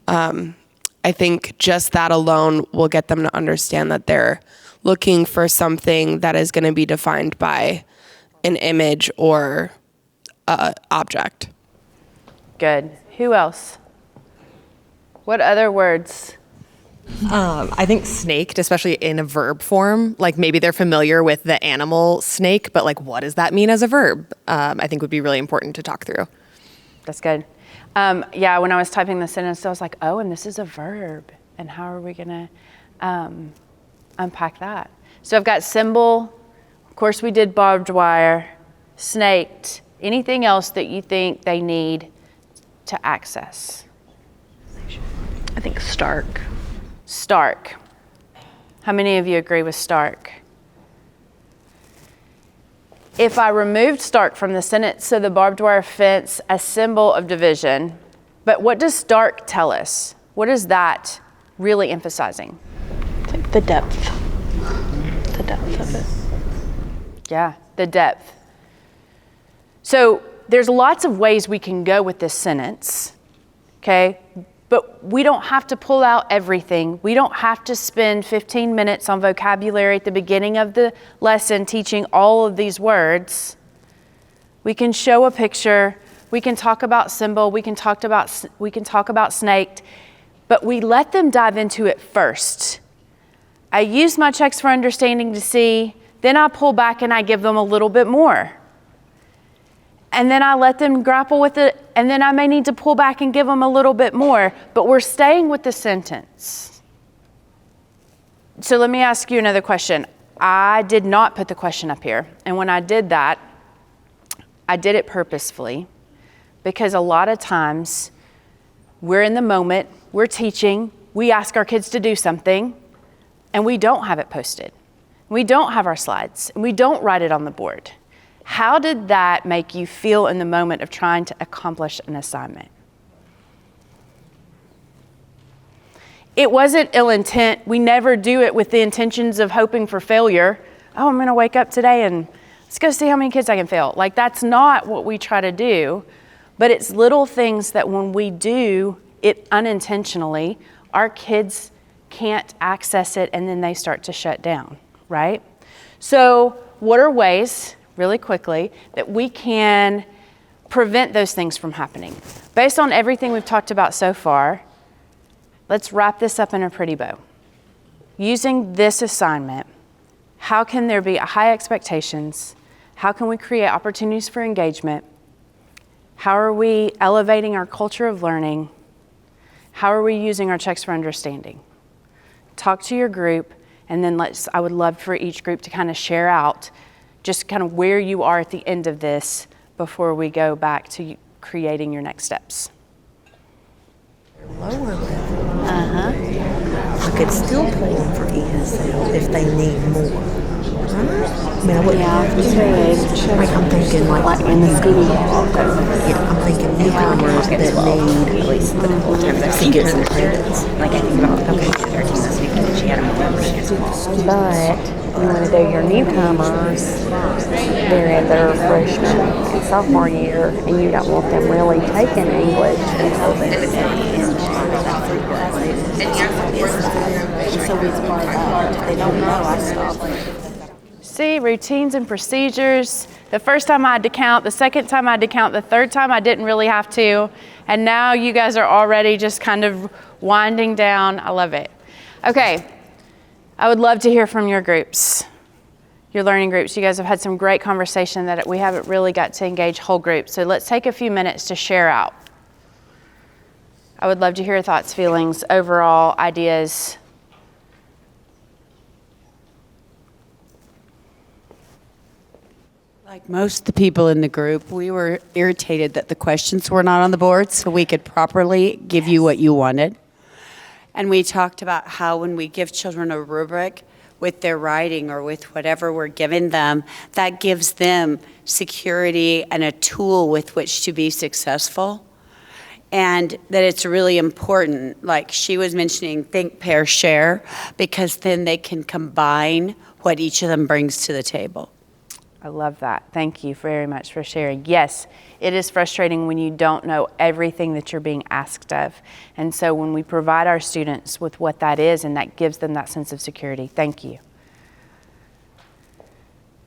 I think just that alone will get them to understand that they're looking for something that is going to be defined by an image or object. Good. Who else? What other words? I think snaked, especially in a verb form, like maybe they're familiar with the animal snake, but like what does that mean as a verb? I think would be really important to talk through. That's good. Yeah, when I was typing the sentence, I was like, oh, and this is a verb. And how are we going to unpack that? So I've got symbol. Of course, we did barbed wire, snaked. Anything else that you think they need to access? I think stark. Stark. How many of you agree with stark? if I removed Stark from the sentence, so the barbed wire fence, a symbol of division, but what does Stark tell us? What is that really emphasizing? The depth of it. Yeah, the depth. So there's lots of ways we can go with this sentence, okay? But we don't have to pull out everything. We don't have to spend 15 minutes on vocabulary at the beginning of the lesson teaching all of these words. We can show a picture. We can talk about symbol. We can talk about snaked, but we let them dive into it first. I use my checks for understanding to see, then I pull back and I give them a little bit more. And then I let them grapple with it, and then I may need to pull back and give them a little bit more, but we're staying with the sentence. So let me ask you another question. I did not put the question up here, and when I did that, I did it purposefully, because a lot of times we're in the moment, we're teaching, we ask our kids to do something, and we don't have it posted. We don't have our slides, and we don't write it on the board. How did that make you feel in the moment of trying to accomplish an assignment? It wasn't ill intent. We never do it with the intentions of hoping for failure. Oh, I'm gonna wake up today and let's go see how many kids I can fail. Like, that's not what we try to do, but it's little things that when we do it unintentionally, our kids can't access it and then they start to shut down, right? So what are ways, really quickly, that we can prevent those things from happening? Based on everything we've talked about so far, let's wrap this up in a pretty bow. Using this assignment, how can there be high expectations? How can we create opportunities for engagement? How are we elevating our culture of learning? How are we using our checks for understanding? Talk to your group, and then I would love for each group to kind of share out just kind of where you are at the end of this before we go back to creating your next steps. Lower level. I could still pay them for ESL if they need more. I mean, I wouldn't have to. Like, I'm thinking, like in the school. Yeah, I'm thinking newcomers that need at least the whole time to get some credits. Like, I think about 13 this week that she had a membership. But you want to do your newcomers, they're in their freshman and sophomore year, and you don't want them really taking English until then. So it's part of that. If they don't know, I stop. See, routines and procedures. The first time I had to count, the second time I had to count, the third time I didn't really have to. And now you guys are already just kind of winding down. I love it. Okay, I would love to hear from your groups, your learning groups. You guys have had some great conversation that we haven't really got to engage whole groups. So let's take a few minutes to share out. I would love to hear your thoughts, feelings, overall ideas. Like most of the people in the group, we were irritated that the questions were not on the board so we could properly give you what you wanted. And we talked about how when we give children a rubric with their writing or with whatever we're giving them, that gives them security and a tool with which to be successful. And that it's really important, like she was mentioning, think, pair, share, because then they can combine what each of them brings to the table. I love that. Thank you very much for sharing. Yes, it is frustrating when you don't know everything that you're being asked of. And so when we provide our students with what that is, and that gives them that sense of security. Thank you.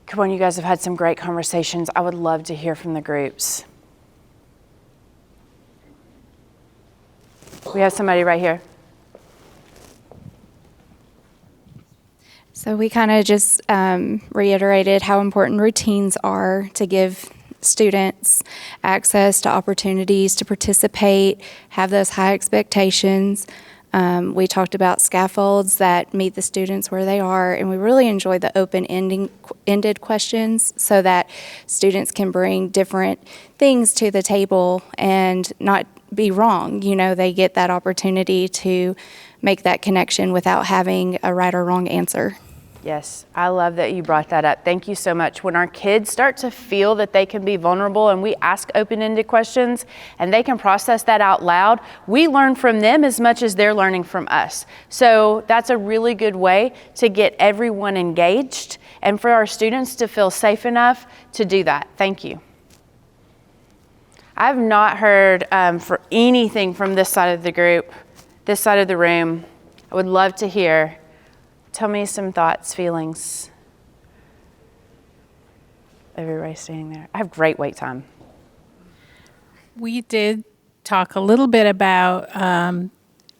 Come on, you guys have had some great conversations. I would love to hear from the groups. We have somebody right here. So we kind of just reiterated how important routines are to give students access to opportunities to participate, have those high expectations. We talked about scaffolds that meet the students where they are, and we really enjoyed the open-ended questions so that students can bring different things to the table and not be wrong. You know, they get that opportunity to make that connection without having a right or wrong answer. Yes, I love that you brought that up. Thank you so much. When our kids start to feel that they can be vulnerable and we ask open-ended questions and they can process that out loud, we learn from them as much as they're learning from us. So that's a really good way to get everyone engaged and for our students to feel safe enough to do that. Thank you. I've not heard for anything from this side of the group, this side of the room. I would love to hear. Tell me some thoughts, feelings. Everybody standing there. I have great wait time. We did talk a little bit about,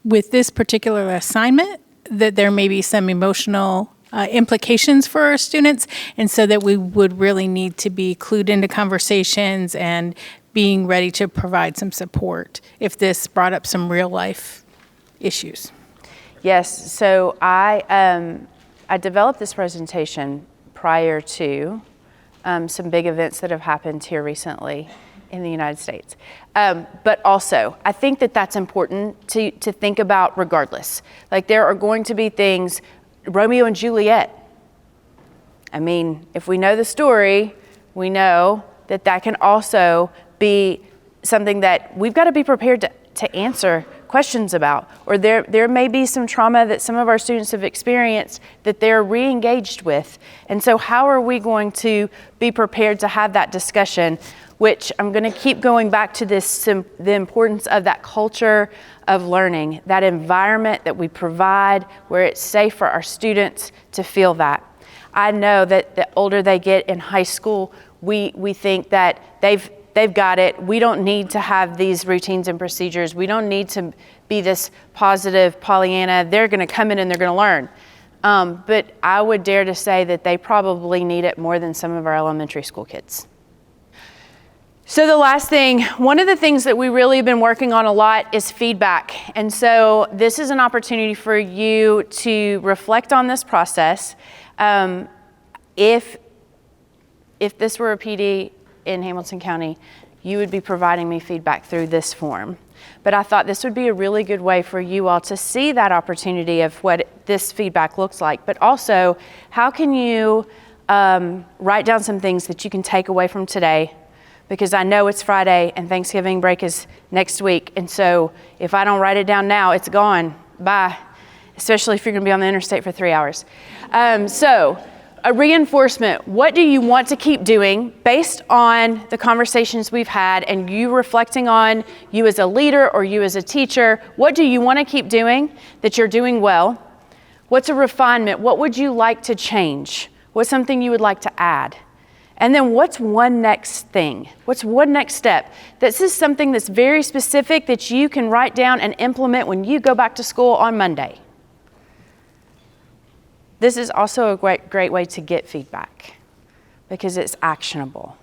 with this particular assignment, that there may be some emotional implications for our students, and so that we would really need to be clued into conversations and being ready to provide some support if this brought up some real life issues. Yes, so I developed this presentation prior to some big events that have happened here recently in the United States. But also, I think that that's important to think about regardless. Like there are going to be things, Romeo and Juliet. I mean, if we know the story, we know that that can also be something that we've got to be prepared to answer questions about, or there may be some trauma that some of our students have experienced that they're re-engaged with. And so how are we going to be prepared to have that discussion, which I'm going to keep going back to this, the importance of that culture of learning, that environment that we provide where it's safe for our students to feel that. I know that the older they get in high school, we think that they've got it. We don't need to have these routines and procedures. We don't need to be this positive Pollyanna. They're going to come in and they're going to learn. But I would dare to say that they probably need it more than some of our elementary school kids. So the last thing, one of the things that we really have been working on a lot is feedback. And so this is an opportunity for you to reflect on this process. If this were a PD in Hamilton County, you would be providing me feedback through this form. But I thought this would be a really good way for you all to see that opportunity of what this feedback looks like. But also, how can you write down some things that you can take away from today? Because I know it's Friday and Thanksgiving break is next week. And so if I don't write it down now, it's gone. Bye. Especially if you're going to be on the interstate for 3 hours. So a reinforcement, what do you want to keep doing based on the conversations we've had and you reflecting on you as a leader or you as a teacher? What do you want to keep doing that you're doing well? What's a refinement? What would you like to change? What's something you would like to add? And then what's one next thing? What's one next step? This is something that's very specific that you can write down and implement when you go back to school on Monday. This is also a great way to get feedback because it's actionable.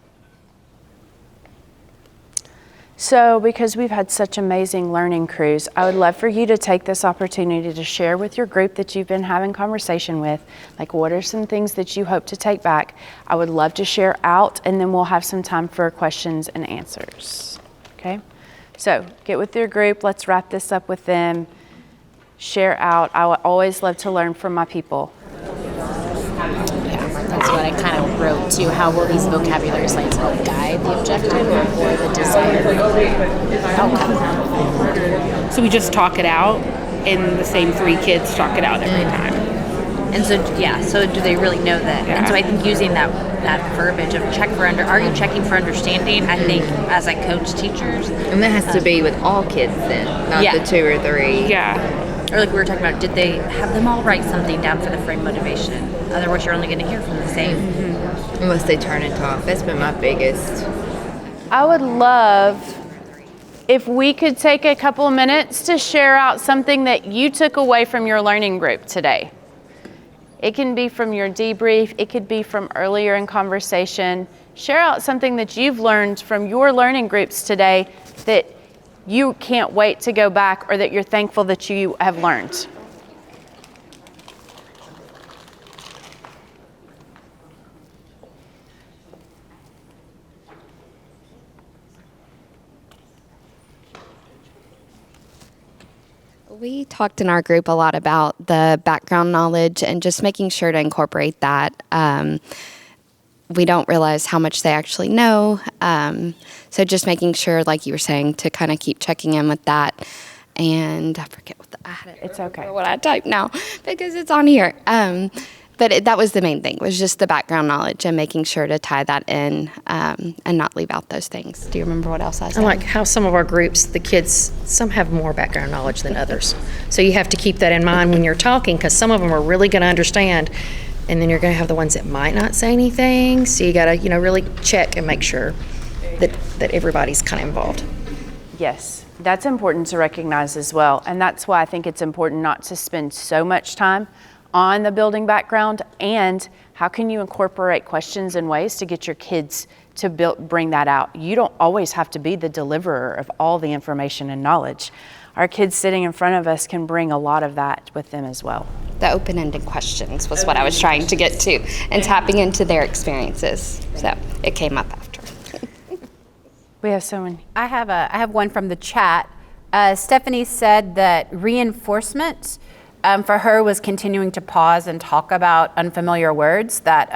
So because we've had such amazing learning crews, I would love for you to take this opportunity to share with your group that you've been having conversation with, like what are some things that you hope to take back. I would love to share out and then we'll have some time for questions and answers. Okay? So get with your group, let's wrap this up with them. Share out. I always love to learn from my people. Yeah, that's what I kind of wrote too. How will these vocabulary slides help guide the objective or the desired outcome? So we just talk it out, and the same 3 kids talk it out every time. And so, yeah, so do they really know that? Yeah. And so I think using that verbiage of are you checking for understanding? I think as I coach teachers. And that has to be with all kids then, not the 2 or 3. Yeah. Or like we were talking about, did they have them all write something down for the frame motivation? Otherwise, you're only going to hear from the same. Mm-hmm. Unless they turn and talk. That's been my biggest. I would love if we could take a couple of minutes to share out something that you took away from your learning group today. It can be from your debrief. It could be from earlier in conversation. Share out something that you've learned from your learning groups today that you can't wait to go back or that you're thankful that you have learned. We talked in our group a lot about the background knowledge and just making sure to incorporate that. We don't realize how much they actually know. So just making sure, like you were saying, to kind of keep checking in with that. And I forget what I had it. It's okay. What I typed now because it's on here. But that was the main thing, was just the background knowledge and making sure to tie that in and not leave out those things. Do you remember what else I said? I like how some of our groups, the kids, some have more background knowledge than others. So you have to keep that in mind when you're talking, because some of them are really going to understand, and then you're going to have the ones that might not say anything. So you got to, really check and make sure that everybody's kind of involved. Yes, that's important to recognize as well. And that's why I think it's important not to spend so much time on the building background, and how can you incorporate questions and ways to get your kids to bring that out. You don't always have to be the deliverer of all the information and knowledge. Our kids sitting in front of us can bring a lot of that with them as well. The open-ended questions was what I was trying to get to, and tapping into their experiences. So it came up after. We have someone. I have one from the chat. Stephanie said that reinforcement for her was continuing to pause and talk about unfamiliar words, that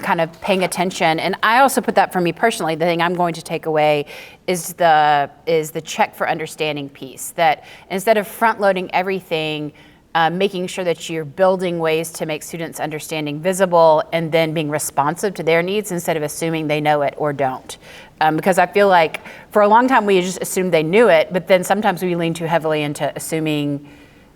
kind of paying attention. And I also put that for me personally. The thing I'm going to take away is the check for understanding piece. That instead of front loading everything, making sure that you're building ways to make students' understanding visible and then being responsive to their needs instead of assuming they know it or don't. Because I feel like for a long time we just assumed they knew it, but then sometimes we lean too heavily into assuming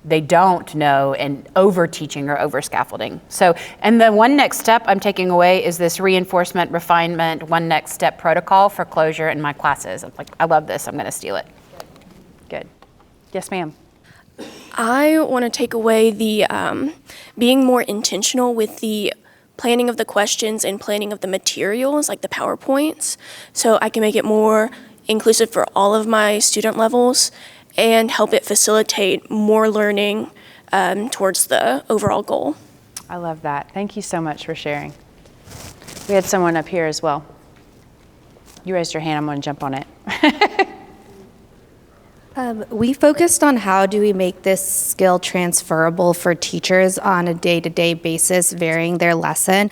they don't know and over teaching or over scaffolding. So, and the one next step I'm taking away is this reinforcement, refinement, one next step protocol for closure in my classes. I'm like, I love this, I'm gonna steal it. Good. Yes, ma'am. I wanna take away the being more intentional with the planning of the questions and planning of the materials, like the PowerPoints, so I can make it more inclusive for all of my student levels and help it facilitate more learning towards the overall goal. I love that. Thank you so much for sharing. We had someone up here as well. You raised your hand, I'm gonna jump on it. We focused on how do we make this skill transferable for teachers on a day-to-day basis, varying their lesson.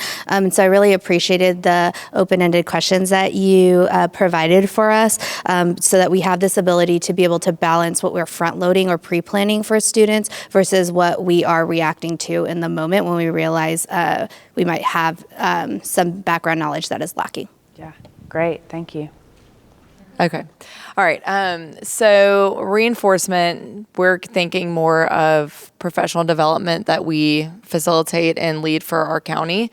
So I really appreciated the open-ended questions that you provided for us, so that we have this ability to be able to balance what we're front-loading or pre-planning for students versus what we are reacting to in the moment when we realize we might have some background knowledge that is lacking. Yeah, great, thank you. Okay. All right. So reinforcement, we're thinking more of professional development that we facilitate and lead for our county.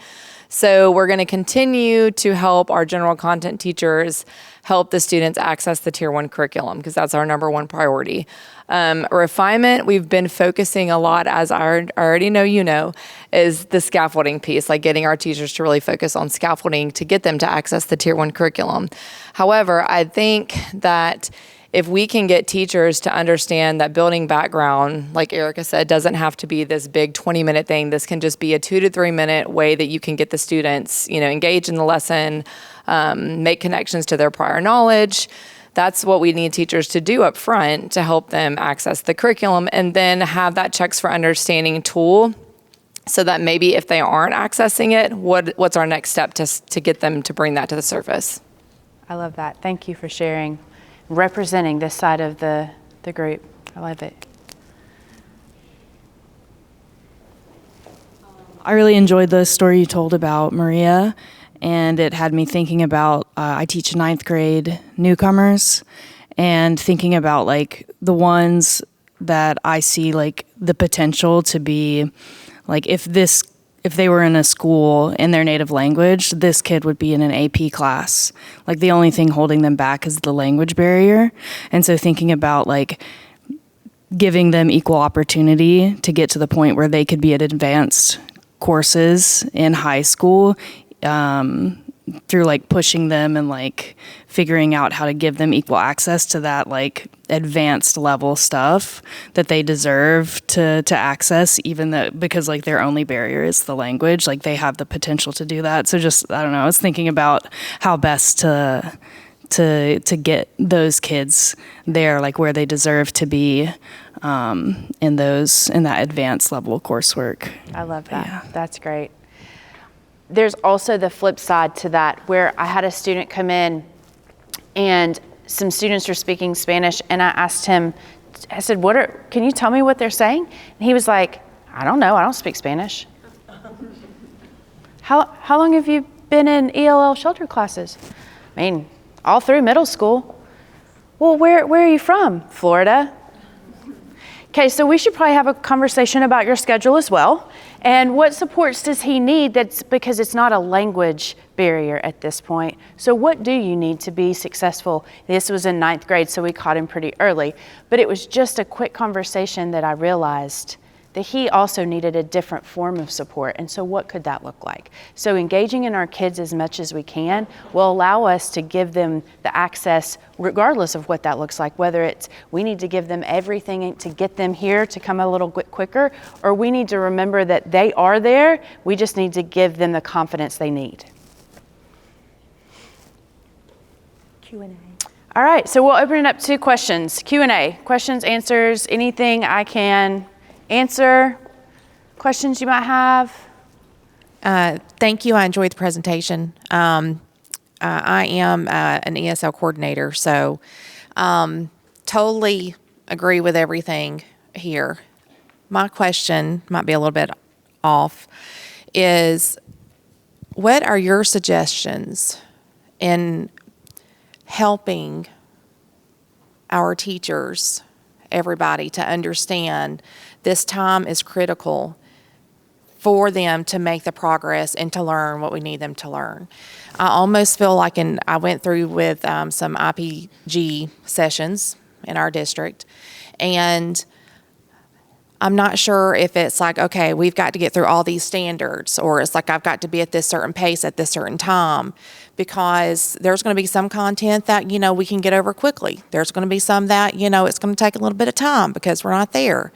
So we're going to continue to help our general content teachers help the students access the Tier 1 curriculum, because that's our number one priority. Refinement, we've been focusing a lot, as I already know you know, is the scaffolding piece, like getting our teachers to really focus on scaffolding to get them to access the Tier 1 curriculum. However, I think that if we can get teachers to understand that building background, like Erica said, doesn't have to be this big 20-minute thing. This can just be a 2 to 3 minute way that you can get the students, engaged in the lesson, make connections to their prior knowledge. That's what we need teachers to do up front to help them access the curriculum, and then have that checks for understanding tool so that maybe if they aren't accessing it, what's our next step to get them to bring that to the surface? I love that. Thank you for sharing, representing this side of the group. I love it. I really enjoyed the story you told about Maria, and it had me thinking about, I teach 9th grade newcomers, and thinking about like the ones that I see like the potential to be, like if they were in a school in their native language, this kid would be in an AP class. Like the only thing holding them back is the language barrier. And so thinking about like giving them equal opportunity to get to the point where they could be at advanced courses in high school, through like pushing them and like figuring out how to give them equal access to that like advanced level stuff that they deserve to access, even though, because like their only barrier is the language, like they have the potential to do that. So just, I don't know, I was thinking about how best to to get those kids there, like where they deserve to be in that advanced level coursework. I love that. Yeah. That's great. There's also the flip side to that, where I had a student come in and some students were speaking Spanish, and I asked him, I said, can you tell me what they're saying? And he was like, I don't know, I don't speak Spanish. How long have you been in ELL shelter classes? I mean, all through middle school. Well, where are you from? Florida. Okay, so we should probably have a conversation about your schedule as well. And what supports does he need? That's because it's not a language barrier at this point. So what do you need to be successful? This was in 9th grade, so we caught him pretty early. But it was just a quick conversation that I realized that he also needed a different form of support. And so what could that look like? So engaging in our kids as much as we can will allow us to give them the access regardless of what that looks like, whether it's we need to give them everything to get them here to come a little bit quicker, or we need to remember that they are there, we just need to give them the confidence they need. Q&A. All right, so we'll open it up to questions. Q&A, questions, answers, anything I can answer, questions you might have. Thank you. I enjoyed the presentation. I am an ESL coordinator, so totally agree with everything here. My question might be a little bit off, is what are your suggestions in helping our teachers, everybody, to understand this time is critical for them to make the progress and to learn what we need them to learn? I almost feel like I went through with some IPG sessions in our district, and I'm not sure if it's like, okay, we've got to get through all these standards, or it's like I've got to be at this certain pace at this certain time, because there's going to be some content that, we can get over quickly. There's going to be some that, it's going to take a little bit of time because we're not there.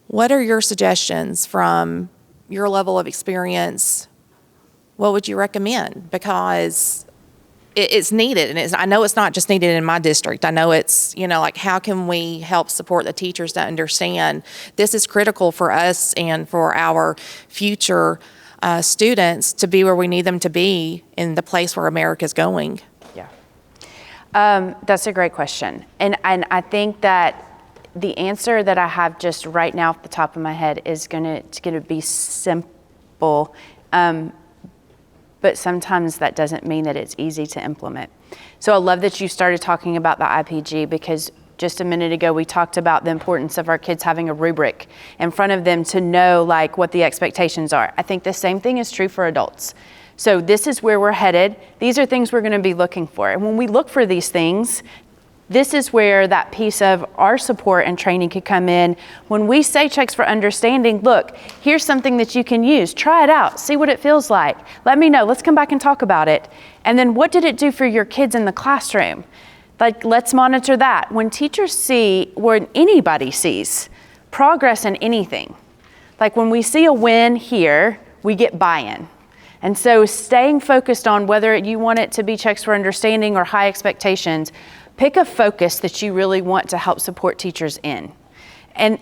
What are your suggestions from your level of experience? What would you recommend? Because it's needed, and I know it's not just needed in my district. I know it's, like, how can we help support the teachers to understand this is critical for us and for our future students to be where we need them to be in the place where America's going? Yeah. That's a great question. And I think that the answer that I have just right now off the top of my head is gonna be simple, but sometimes that doesn't mean that it's easy to implement. So I love that you started talking about the IPG, because just a minute ago we talked about the importance of our kids having a rubric in front of them to know like what the expectations are. I think the same thing is true for adults. So this is where we're headed. These are things we're going to be looking for. And when we look for these things, this is where that piece of our support and training could come in. When we say checks for understanding, look, here's something that you can use. Try it out. See what it feels like. Let me know. Let's come back and talk about it. And then what did it do for your kids in the classroom? Like, let's monitor that. When teachers see, when anybody sees progress in anything, like when we see a win here, we get buy-in. And so staying focused on whether you want it to be checks for understanding or high expectations, pick a focus that you really want to help support teachers in. And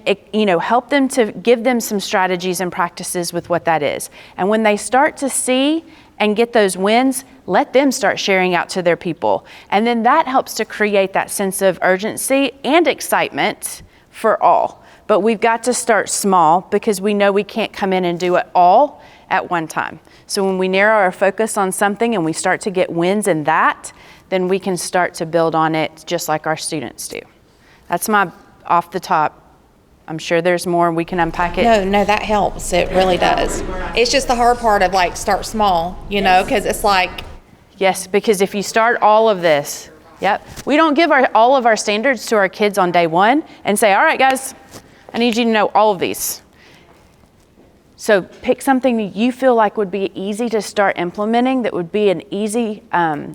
help them to give them some strategies and practices with what that is. And when they start to see and get those wins, let them start sharing out to their people. And then that helps to create that sense of urgency and excitement for all. But we've got to start small, because we know we can't come in and do it all at one time. So when we narrow our focus on something and we start to get wins in that, then we can start to build on it just like our students do. That's my off the top. I'm sure there's more we can unpack it. No, that helps. It really does. It's just the hard part of like start small, because it's like. Yes, because if you start all of this, we don't give all of our standards to our kids on day one and say, all right, guys, I need you to know all of these. So pick something that you feel like would be easy to start implementing, that would be an easy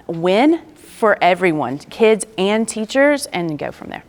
win for everyone, kids and teachers, and go from there.